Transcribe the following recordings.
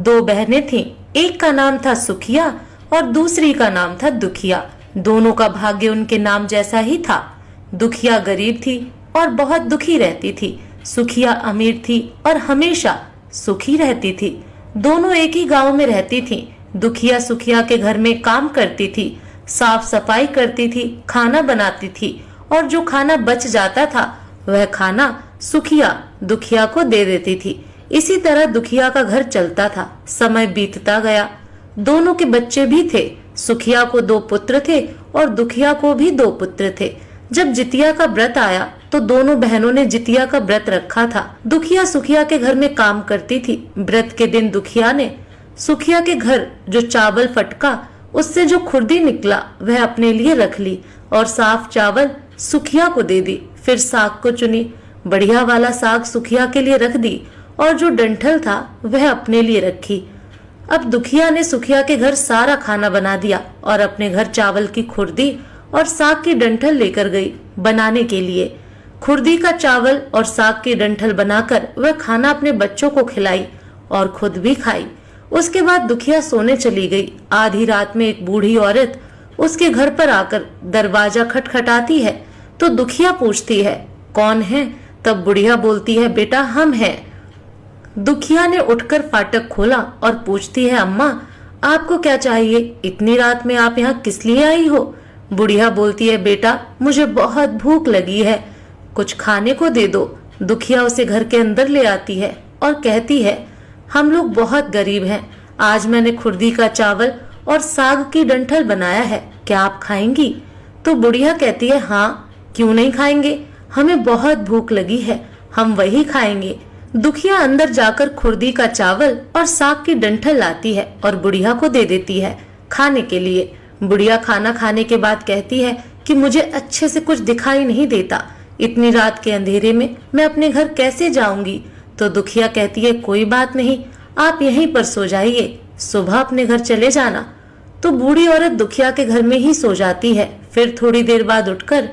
दो बहनें थीं, एक का नाम था सुखिया और दूसरी का नाम था दुखिया। दोनों का भाग्य उनके नाम जैसा ही था। दुखिया गरीब थी और बहुत दुखी रहती थी। सुखिया अमीर थी और हमेशा सुखी रहती थी। दोनों एक ही गांव में रहती थीं। दुखिया सुखिया के घर में काम करती थी, साफ सफाई करती थी, खाना बनाती थी और जो खाना बच जाता था वह खाना सुखिया दुखिया को दे देती थी। इसी तरह दुखिया का घर चलता था। समय बीतता गया। दोनों के बच्चे भी थे। सुखिया को दो पुत्र थे और दुखिया को भी दो पुत्र थे। जब जितिया का व्रत आया तो दोनों बहनों ने जितिया का व्रत रखा था। दुखिया सुखिया के घर में काम करती थी। व्रत के दिन दुखिया ने सुखिया के घर जो चावल फटका उससे जो खुर्दी निकला वह अपने लिए रख ली और साफ चावल सुखिया को दे दी। फिर साग को चुनी। बढ़िया वाला साग सुखिया के लिए रख दी और जो डंठल था वह अपने लिए रखी। अब दुखिया ने सुखिया के घर सारा खाना बना दिया और अपने घर चावल की खुर्दी और साग की डंठल लेकर गई बनाने के लिए। खुर्दी का चावल और साग की डंठल बनाकर वह खाना अपने बच्चों को खिलाई और खुद भी खाई। उसके बाद दुखिया सोने चली गई। आधी रात में एक बूढ़ी औरत उसके घर पर आकर दरवाजा खटखटाती है तो दुखिया पूछती है, कौन है? तब बुढ़िया बोलती है, बेटा हम हैं। दुखिया ने उठकर फाटक खोला और पूछती है, अम्मा आपको क्या चाहिए? इतनी रात में आप यहाँ किस लिए आई हो? बुढ़िया बोलती है, बेटा मुझे बहुत भूख लगी है, कुछ खाने को दे दो। दुखिया उसे घर के अंदर ले आती है और कहती है, हम लोग बहुत गरीब हैं। आज मैंने खुर्दी का चावल और साग की डंठल बनाया है, क्या आप खाएंगी? तो बुढ़िया कहती है, हाँ क्यों नहीं खाएंगे, हमें बहुत भूख लगी है, हम वही खाएंगे। दुखिया अंदर जाकर खुर्दी का चावल और साग की डंठल लाती है और बुढ़िया को दे देती है खाने के लिए। बुढ़िया खाना खाने के बाद कहती है कि मुझे अच्छे से कुछ दिखाई नहीं देता, इतनी रात के अंधेरे में मैं अपने घर कैसे जाऊंगी? तो दुखिया कहती है, कोई बात नहीं, आप यहीं पर सो जाइए, सुबह अपने घर चले जाना। तो बूढ़ी औरत दुखिया के घर में ही सो जाती है। फिर थोड़ी देर बाद उठकर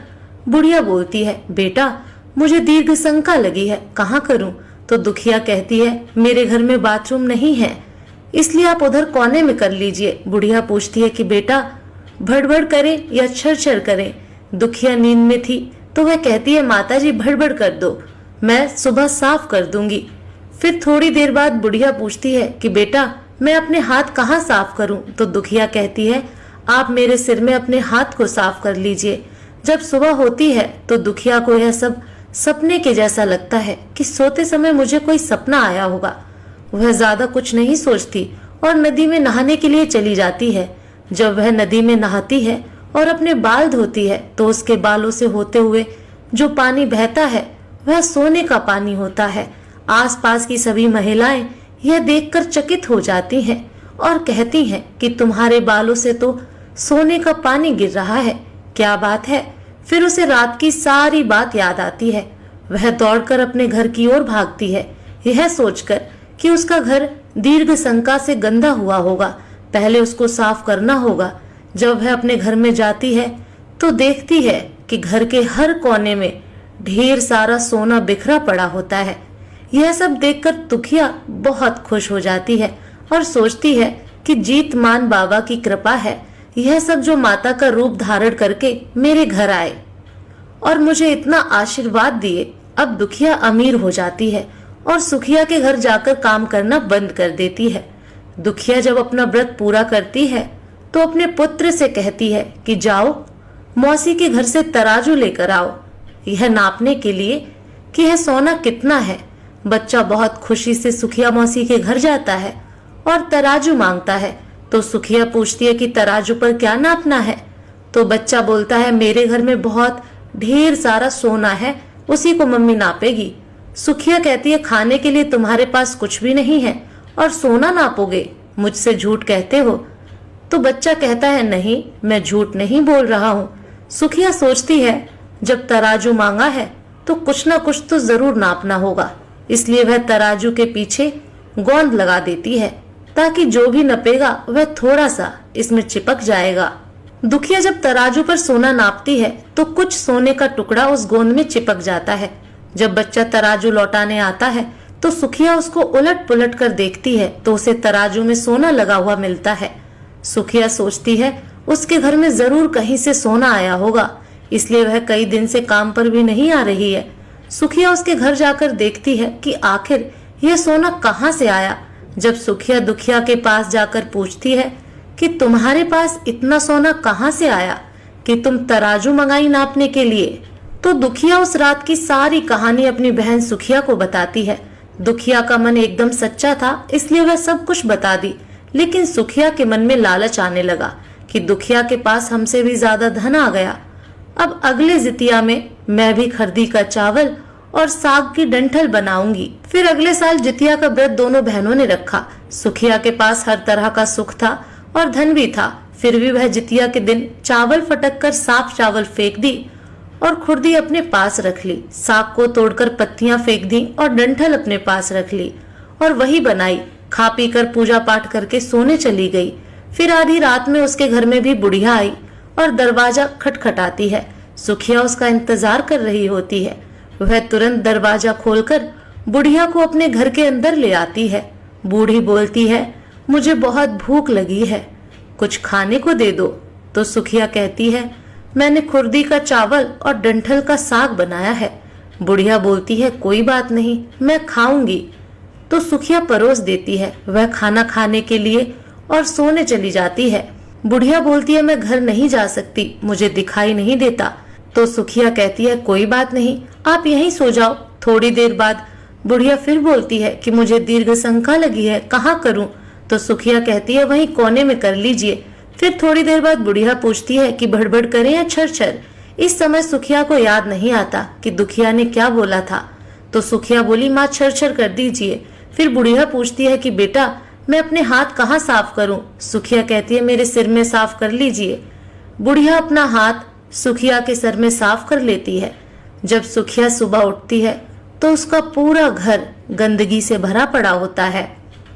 बुढ़िया बोलती है, बेटा मुझे दीर्घ शंका लगी है, कहाँ करूं? तो दुखिया कहती है, मेरे घर में बाथरूम नहीं है, इसलिए आप उधर कोने में कर लीजिए। बुढ़िया पूछती है कि बेटा भड़बड़ करें या छरछर करें? दुखिया नींद में थी तो वह कहती है, माता जी भड़बड़ कर दो, मैं सुबह साफ कर दूंगी। फिर थोड़ी देर बाद बुढ़िया पूछती है कि बेटा मैं अपने हाथ कहाँ साफ करूं? तो दुखिया कहती है, आप मेरे सिर में अपने हाथ को साफ कर लीजिए। जब सुबह होती है तो दुखिया को यह सब सपने के जैसा लगता है कि सोते समय मुझे कोई सपना आया होगा। वह ज्यादा कुछ नहीं सोचती और नदी में नहाने के लिए चली जाती है। जब वह नदी में नहाती है और अपने बाल धोती है तो उसके बालों से होते हुए जो पानी बहता है वह सोने का पानी होता है। आसपास की सभी महिलाएं यह देखकर चकित हो जाती हैं और कहती हैं कि तुम्हारे बालों से तो सोने का पानी गिर रहा है, क्या बात है? फिर उसे रात की सारी बात याद आती है। वह दौड़कर अपने घर की ओर भागती है, यह सोचकर कि उसका घर दीर्घ शंका से गंदा हुआ होगा, पहले उसको साफ करना होगा। जब वह अपने घर में जाती है तो देखती है कि घर के हर कोने में ढेर सारा सोना बिखरा पड़ा होता है। यह सब देखकर दुखिया बहुत खुश हो जाती है और सोचती है कि जीतमान बाबा की कृपा है, यह सब जो माता का रूप धारण करके मेरे घर आए और मुझे इतना आशीर्वाद दिए। अब दुखिया अमीर हो जाती है और सुखिया के घर जाकर काम करना बंद कर देती है। दुखिया जब अपना व्रत पूरा करती है तो अपने पुत्र से कहती है कि जाओ मौसी के घर से तराजू लेकर आओ, यह नापने के लिए कि यह सोना कितना है। बच्चा बहुत खुशी से सुखिया मौसी के घर जाता है और तराजू मांगता है। तो सुखिया पूछती है कि तराजू पर क्या नापना है? तो बच्चा बोलता है, मेरे घर में बहुत ढेर सारा सोना है, उसी को मम्मी नापेगी। सुखिया कहती है, खाने के लिए तुम्हारे पास कुछ भी नहीं है और सोना नापोगे, मुझसे झूठ कहते हो? तो बच्चा कहता है, नहीं मैं झूठ नहीं बोल रहा हूँ। सुखिया सोचती है जब तराजू मांगा है तो कुछ ना कुछ तो जरूर नापना होगा, इसलिए वह तराजू के पीछे गोंद लगा देती है ताकि जो भी नपेगा वह थोड़ा सा इसमें चिपक जाएगा। दुखिया जब तराजू पर सोना नापती है तो कुछ सोने का टुकड़ा उस गोंद में चिपक जाता है। जब बच्चा तराजू लौटाने आता है तो सुखिया उसको उलट पुलट कर देखती है तो उसे तराजू में सोना लगा हुआ मिलता है। सुखिया सोचती है उसके घर में जरूर कहीं से सोना आया होगा, इसलिए वह कई दिन से काम पर भी नहीं आ रही है। सुखिया उसके घर जाकर देखती है कि आखिर यह सोना कहाँ से आया। जब सुखिया दुखिया के पास जाकर पूछती है कि तुम्हारे पास इतना सोना कहाँ से आया कि तुम तराजू मंगाई नापने के लिए, तो दुखिया उस रात की सारी कहानी अपनी बहन सुखिया को बताती है। दुखिया का मन एकदम सच्चा था, इसलिए वह सब कुछ बता दी। लेकिन सुखिया के मन में लालच आने लगा कि दुखिया के पास हमसे भी ज्यादा धन आ गया। अब अगले जितिया में मैं भी खरदी का चावल और साग की डंठल बनाऊंगी। फिर अगले साल जितिया का व्रत दोनों बहनों ने रखा। सुखिया के पास हर तरह का सुख था और धन भी था, फिर भी वह जितिया के दिन चावल फटक कर साफ चावल फेंक दी और खुरदी अपने पास रख ली। साग को तोड़कर पत्तियां फेंक दी और डंठल अपने पास रख ली और वही बनाई। खा पी कर पूजा पाठ करके सोने चली गई। फिर आधी रात में उसके घर में भी बुढ़िया आई और दरवाजा खटखटाती है। सुखिया उसका इंतजार कर रही होती है। वह तुरंत दरवाजा खोलकर बुढ़िया को अपने घर के अंदर ले आती है। बूढ़ी बोलती है, मुझे बहुत भूख लगी है, कुछ खाने को दे दो। तो सुखिया कहती है, मैंने खुरदी का चावल और डंठल का साग बनाया है। बुढ़िया बोलती है, कोई बात नहीं, मैं खाऊंगी। तो सुखिया परोस देती है। वह खाना खाने के लिए और सोने चली जाती है। बुढ़िया बोलती है, मैं घर नहीं जा सकती, मुझे दिखाई नहीं देता। तो सुखिया कहती है, कोई बात नहीं, आप यहीं सो जाओ। थोड़ी देर बाद बुढ़िया फिर बोलती है कि मुझे दीर्घ शंका लगी है, कहाँ करूं? तो सुखिया कहती है, वहीं कोने में कर लीजिए। फिर थोड़ी देर बाद बुढ़िया पूछती है कि भड़बड़ करें या छरछर। इस समय सुखिया को याद नहीं आता कि दुखिया ने क्या बोला था। तो सुखिया बोली, माँ छरछर कर दीजिए। फिर बुढ़िया पूछती है कि बेटा मैं अपने हाथ कहाँ साफ करूं? सुखिया कहती है, मेरे सिर में साफ कर लीजिए। बुढ़िया अपना हाथ सुखिया के सर में साफ कर लेती है। जब सुखिया सुबह उठती है तो उसका पूरा घर गंदगी से भरा पड़ा होता है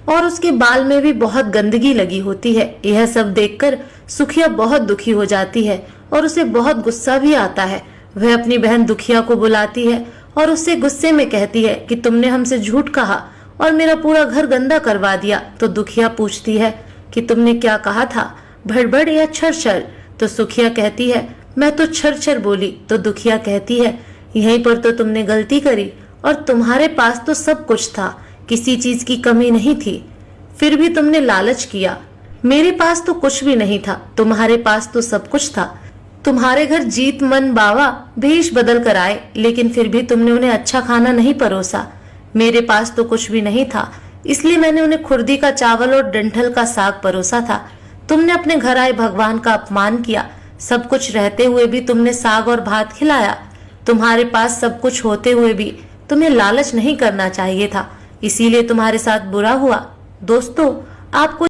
और उसके बाल में भी बहुत गंदगी लगी होती है। यह सब देखकर सुखिया बहुत दुखी हो जाती है और उसे बहुत गुस्सा भी आता है। वह अपनी बहन दुखिया को बुलाती है और उससे गुस्से में कहती है कि तुमने हमसे झूठ कहा और मेरा पूरा घर गंदा करवा दिया। तो दुखिया पूछती है कि तुमने क्या कहा था, भड़बड़ या छरछर? तो सुखिया कहती है, मैं तो छरछर बोली। तो दुखिया कहती है, यहीं पर तो तुमने गलती करी और तुम्हारे पास तो सब कुछ था, किसी चीज की कमी नहीं थी, फिर भी तुमने लालच किया। मेरे पास तो कुछ भी नहीं था, तुम्हारे पास तो सब कुछ था। तुम्हारे घर जीत मन बावा भेष बदल कर आए, लेकिन फिर भी तुमने उन्हें अच्छा खाना नहीं परोसा। मेरे पास तो कुछ भी नहीं था, इसलिए मैंने उन्हें खुरदी का चावल और डंठल का साग परोसा था। तुमने अपने घर आए भगवान का अपमान किया। सब कुछ रहते हुए भी तुमने साग और भात खिलाया। तुम्हारे पास सब कुछ होते हुए भी तुम्हें लालच नहीं करना चाहिए था, इसीलिए तुम्हारे साथ बुरा हुआ। दोस्तों, आपको